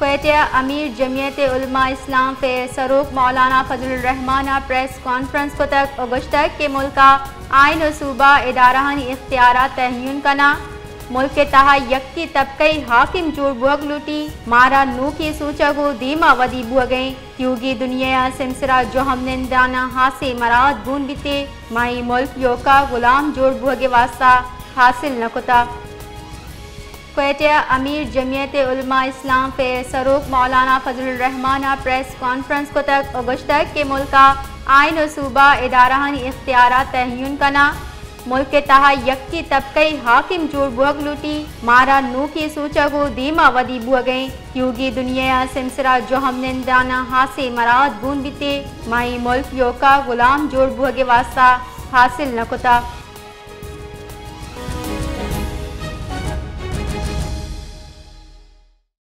क्वेटिया अमीर जमियत उलमा इस्लाम फेर सरूक मौलाना फजलुर रहमान प्रेस कॉन्फ्रेंस को तक अगस्त के मुल्क का आइन सूबा इदारानी इख्तियार तयन कना मुल्क के तहा यक्की तबकई हाकिम जोड़ बुअग लूटी मारा नू की सूचगो दीमा वदी बुअगई क्योंकि दुनिया सिमसरा जो हमने दाना हासिल मराद बून बीते माई मुल्क योका गुलाम जोड़ बुअगे वास्ता हासिल नकुता। क्वेटिया अमीर जमियत उलमा इस्लाम फेर सरूक मौलाना फजलुर रहमान प्रेस कॉन्फ्रेंस को तक अगस्त के मुल्क का आइन सूबा इदारानी इख्तियार तयन कना मुल्क के तहा यक्की तबकई हाकिम जोड़ बुअग लूटी मारा नू की सूचगो दीमा वदी बुअगई क्योंकि दुनिया सिमसरा जो हमने दाना हासिल मराद बून बीते माई मुल्क योका गुलाम जोड़ बुअगे वास्ता हासिल नकुता।